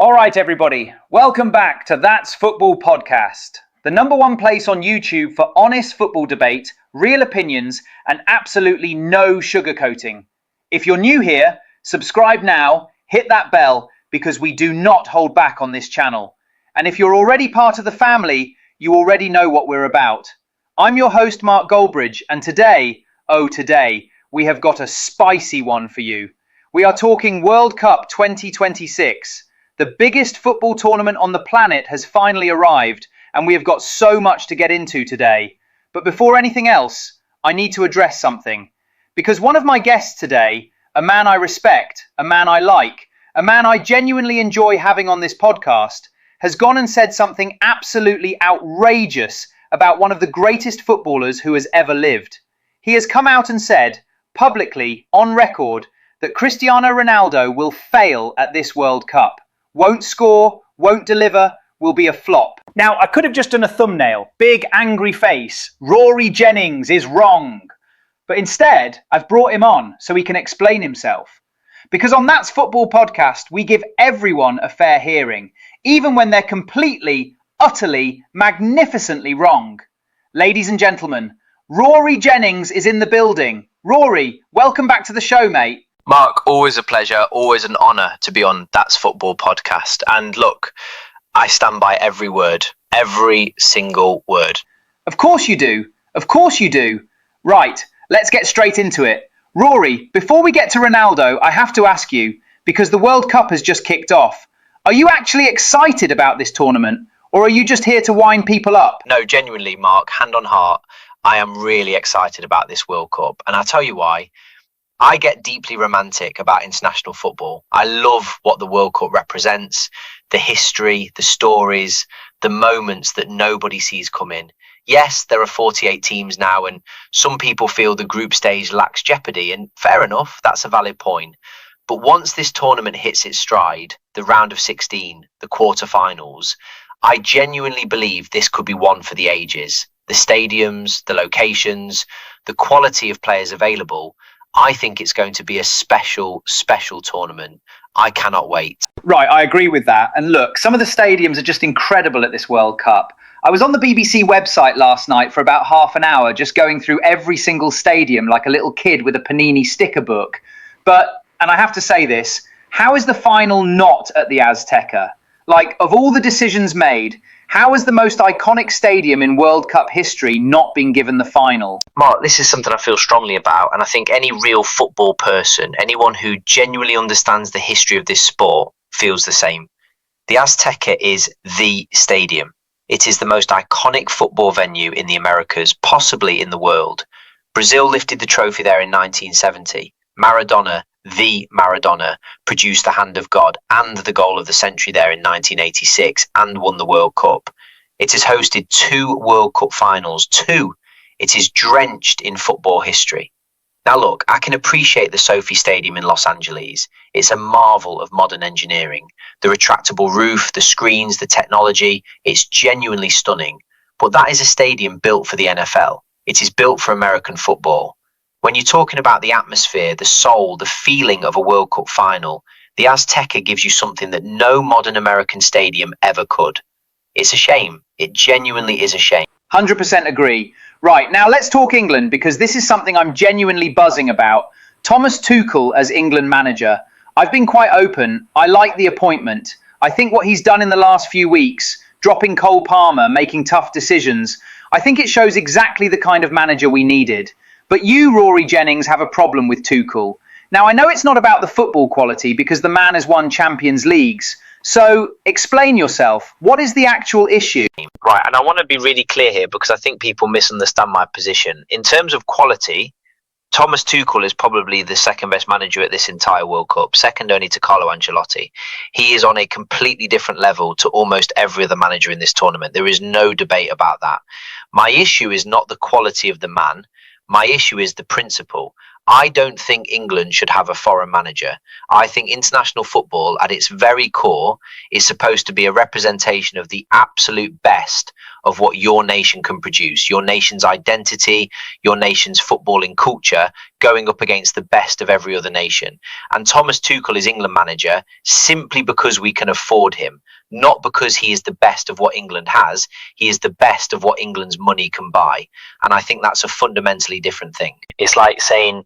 All right, everybody, welcome back to That's Football Podcast, the number one place on YouTube for honest football debate, real opinions, and absolutely no sugarcoating. If you're new here, subscribe now, hit that bell, because we do not hold back on this channel. And if you're already part of the family, you already know what we're about. I'm your host, Mark Goldbridge, and today, we have got a spicy one for you. We are talking World Cup 2026. The biggest football tournament on the planet has finally arrived, and we have got so much to get into today. But before anything else, I need to address something. Because one of my guests today, a man I respect, a man I like, a man I genuinely enjoy having on this podcast, has gone and said something absolutely outrageous about one of the greatest footballers who has ever lived. He has come out and said, publicly, on record, that Cristiano Ronaldo will fail at this World Cup. Won't score, won't deliver, will be a flop. Now, I could have just done a thumbnail, big angry face, Rory Jennings is wrong. But instead, I've brought him on so he can explain himself. Because on That's Football Podcast, we give everyone a fair hearing, even when they're completely, utterly, magnificently wrong. Ladies and gentlemen, Rory Jennings is in the building. Rory, welcome back to the show, mate. Mark, always a pleasure, always an honour to be on That's Football Podcast. And look, I stand by every word, every single word. Of course you do. Of course you do. Right, let's get straight into it. Rory, before we get to Ronaldo, I have to ask you, because the World Cup has just kicked off, are you actually excited about this tournament, or are you just here to wind people up? No, genuinely, Mark, hand on heart, I am really excited about this World Cup. And I'll tell you why. I get deeply romantic about international football. I love what the World Cup represents, the history, the stories, the moments that nobody sees coming. Yes, there are 48 teams now, and some people feel the group stage lacks jeopardy, and fair enough, that's a valid point. But once this tournament hits its stride, the round of 16, the quarterfinals, I genuinely believe this could be one for the ages. The stadiums, the locations, the quality of players available. I think it's going to be a special, special tournament. I cannot wait. Right, I agree with that. And look, some of the stadiums are just incredible at this World Cup. I was on the BBC website last night for about half an hour, just going through every single stadium like a little kid with a Panini sticker book. And I have to say this, how is the final not at the Azteca? Like, of all the decisions made, how has the most iconic stadium in World Cup history not been given the final? Mark, this is something I feel strongly about, and I think any real football person, anyone who genuinely understands the history of this sport, feels the same. The Azteca is the stadium. It is the most iconic football venue in the Americas, possibly in the world. Brazil lifted the trophy there in 1970. Maradona, the Maradona, produced the hand of God and the goal of the century there in 1986 and won the World Cup. It has hosted 2 World Cup finals, 2. It is drenched in football history. Now look, I can appreciate the Sophie Stadium in Los Angeles. It's a marvel of modern engineering. The retractable roof, the screens, the technology, it's genuinely stunning. But that is a stadium built for the NFL. It is built for American football. When you're talking about the atmosphere, the soul, the feeling of a World Cup final, the Azteca gives you something that no modern American stadium ever could. It's a shame. It genuinely is a shame. 100% agree. Right, now let's talk England, because this is something I'm genuinely buzzing about. Thomas Tuchel as England manager. I've been quite open. I like the appointment. I think what he's done in the last few weeks, dropping Cole Palmer, making tough decisions, I think it shows exactly the kind of manager we needed. But you, Rory Jennings, have a problem with Tuchel. Now, I know it's not about the football quality because the man has won Champions Leagues. So explain yourself. What is the actual issue? Right, and I want to be really clear here because I think people misunderstand my position. In terms of quality, Thomas Tuchel is probably the second best manager at this entire World Cup, second only to Carlo Ancelotti. He is on a completely different level to almost every other manager in this tournament. There is no debate about that. My issue is not the quality of the man. My issue is the principle. I don't think England should have a foreign manager. I think international football, at its very core, is supposed to be a representation of the absolute best of what your nation can produce, your nation's identity, your nation's footballing culture, going up against the best of every other nation. And Thomas Tuchel is England manager simply because we can afford him, not because he is the best of what England has. He is the best of what England's money can buy. And I think that's a fundamentally different thing. It's like saying,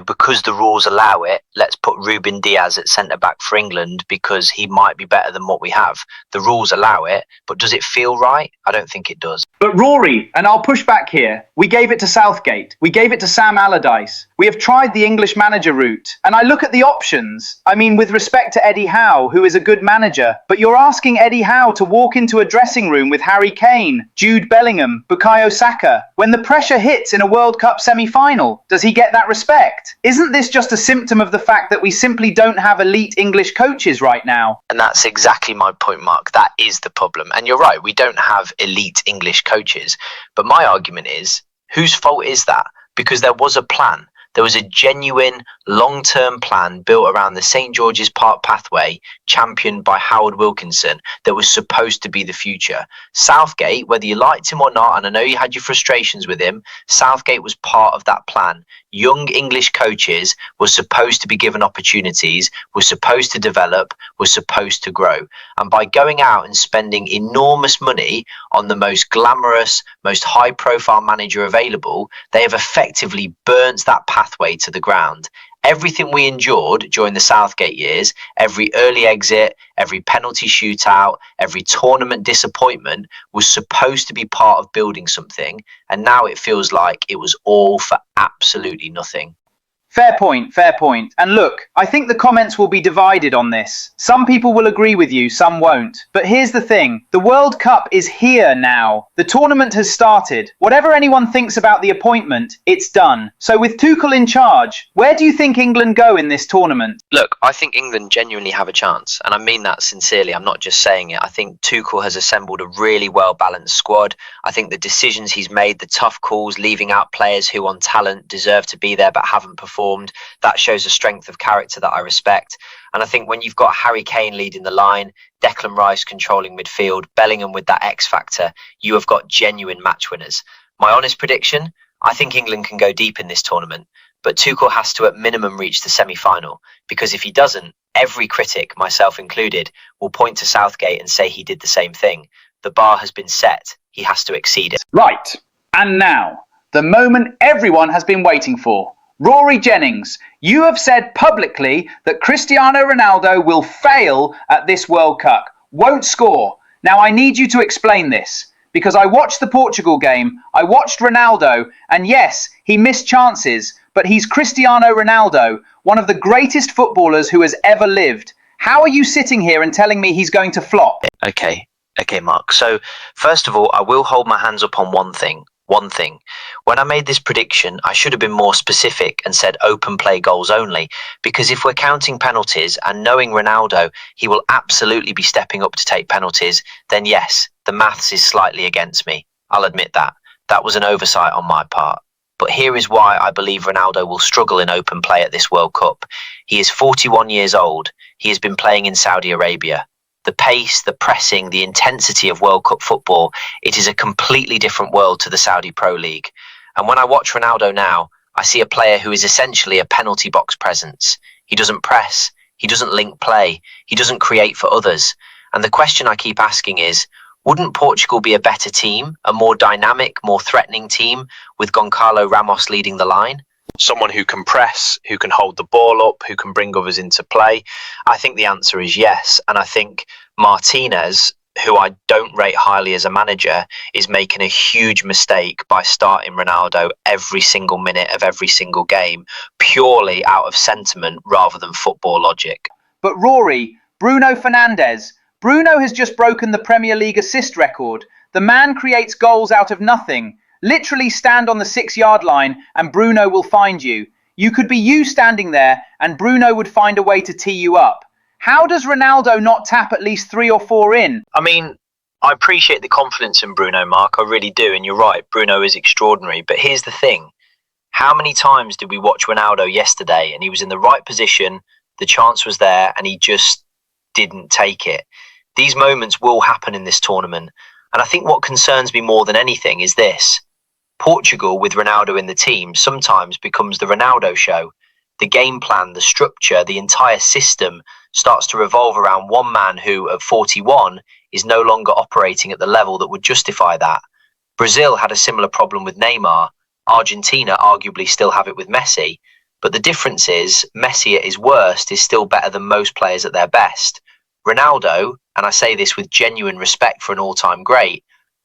because the rules allow it, let's put Ruben Diaz at centre-back for England because he might be better than what we have. The rules allow it, but does it feel right? I don't think it does. But Rory, and I'll push back here, we gave it to Southgate. We gave it to Sam Allardyce. We have tried the English manager route. And I look at the options. I mean, with respect to Eddie Howe, who is a good manager, but you're asking Eddie Howe to walk into a dressing room with Harry Kane, Jude Bellingham, Bukayo Saka. When the pressure hits in a World Cup semi-final, does he get that respect? Isn't this just a symptom of the fact that we simply don't have elite English coaches right now? And that's exactly my point, Mark. That is the problem. And you're right, we don't have elite English coaches. But my argument is, whose fault is that? Because there was a plan. There was a genuine long-term plan built around the St. George's Park pathway, championed by Howard Wilkinson, that was supposed to be the future. Southgate, whether you liked him or not, and I know you had your frustrations with him, Southgate was part of that plan. Young English coaches were supposed to be given opportunities, were supposed to develop, were supposed to grow. And by going out and spending enormous money on the most glamorous, most high-profile manager available, they have effectively burnt that pathway to the ground. Everything we endured during the Southgate years, every early exit, every penalty shootout, every tournament disappointment, was supposed to be part of building something, and now it feels like it was all for absolutely nothing. Fair point, fair point. And look, I think the comments will be divided on this. Some people will agree with you, some won't. But here's the thing, the World Cup is here now. The tournament has started. Whatever anyone thinks about the appointment, it's done. So with Tuchel in charge, where do you think England go in this tournament? Look, I think England genuinely have a chance, and I mean that sincerely. I'm not just saying it. I think Tuchel has assembled a really well-balanced squad. I think the decisions he's made, the tough calls, leaving out players who on talent deserve to be there but haven't performed, that shows a strength of character that I respect. And I think when you've got Harry Kane leading the line, Declan Rice controlling midfield, Bellingham with that X factor, you have got genuine match winners. My honest prediction, I think England can go deep in this tournament, but Tuchel has to at minimum reach the semi-final, because if he doesn't, every critic, myself included, will point to Southgate and say he did the same thing. The bar has been set. He has to exceed it. Right. And now, the moment everyone has been waiting for. Rory Jennings, you have said publicly that Cristiano Ronaldo will fail at this World Cup, won't score. Now I need you to explain this, because I watched the Portugal game, I watched Ronaldo, and yes, he missed chances, but he's Cristiano Ronaldo, one of the greatest footballers who has ever lived. How are you sitting here and telling me he's going to flop? Okay, Mark. So first of all, I will hold my hands up on one thing. When I made this prediction, I should have been more specific and said open play goals only, because if we're counting penalties and knowing Ronaldo, he will absolutely be stepping up to take penalties, then yes, the maths is slightly against me. I'll admit that. That was an oversight on my part. But here is why I believe Ronaldo will struggle in open play at this World Cup. He is 41 years old. He has been playing in Saudi Arabia. The pace, the pressing, the intensity of World Cup football, it is a completely different world to the Saudi Pro League. And when I watch Ronaldo now, I see a player who is essentially a penalty box presence. He doesn't press, he doesn't link play, he doesn't create for others. And the question I keep asking is, wouldn't Portugal be a better team, a more dynamic, more threatening team, with Goncalo Ramos leading the line? Someone who can press, who can hold the ball up, who can bring others into play? I think the answer is yes. And I think Martinez, who I don't rate highly as a manager, is making a huge mistake by starting Ronaldo every single minute of every single game, purely out of sentiment rather than football logic. But Rory, Bruno Fernandes, Bruno has just broken the Premier League assist record. The man creates goals out of nothing. Literally stand on the 6-yard line and Bruno will find you. You could be you standing there and Bruno would find a way to tee you up. How does Ronaldo not tap at least 3 or 4 in? I mean, I appreciate the confidence in Bruno, Mark. I really do. And you're right, Bruno is extraordinary. But here's the thing. How many times did we watch Ronaldo yesterday and he was in the right position, the chance was there, and he just didn't take it? These moments will happen in this tournament. And I think what concerns me more than anything is this. Portugal, with Ronaldo in the team, sometimes becomes the Ronaldo show. The game plan, the structure, the entire system starts to revolve around one man who, at 41, is no longer operating at the level that would justify that. Brazil had a similar problem with Neymar. Argentina arguably still have it with Messi. But the difference is, Messi at his worst is still better than most players at their best. Ronaldo, and I say this with genuine respect for an all-time great,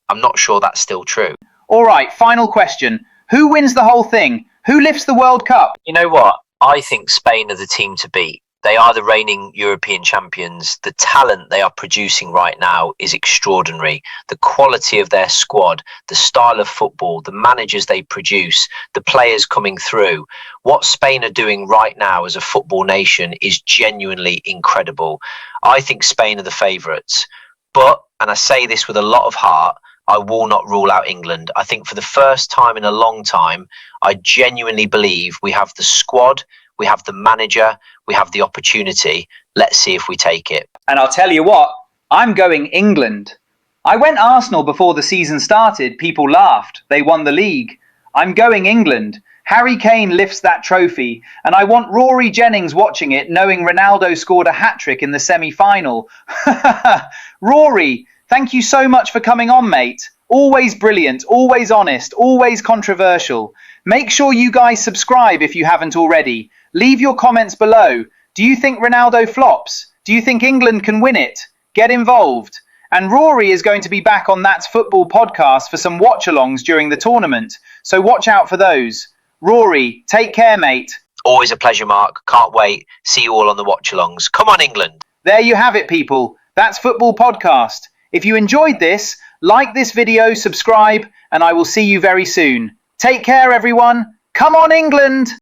I'm not sure that's still true. All right, final question. Who wins the whole thing? Who lifts the World Cup? You know what? I think Spain are the team to beat. They are the reigning European champions. The talent they are producing right now is extraordinary. The quality of their squad, the style of football, the managers they produce, the players coming through. What Spain are doing right now as a football nation is genuinely incredible. I think Spain are the favourites. But, and I say this with a lot of heart, I will not rule out England. I think for the first time in a long time, I genuinely believe we have the squad, we have the manager, we have the opportunity. Let's see if we take it. And I'll tell you what, I'm going England. I went Arsenal before the season started. People laughed. They won the league. I'm going England. Harry Kane lifts that trophy, and I want Rory Jennings watching it, knowing Ronaldo scored a hat-trick in the semi-final. Rory, thank you so much for coming on, mate. Always brilliant, always honest, always controversial. Make sure you guys subscribe if you haven't already. Leave your comments below. Do you think Ronaldo flops? Do you think England can win it? Get involved. And Rory is going to be back on That's Football podcast for some watch-alongs during the tournament, so watch out for those. Rory, take care, mate. Always a pleasure, Mark. Can't wait. See you all on the watch-alongs. Come on, England. There you have it, people. That's Football podcast. If you enjoyed this, like this video, subscribe, and I will see you very soon. Take care, everyone. Come on, England!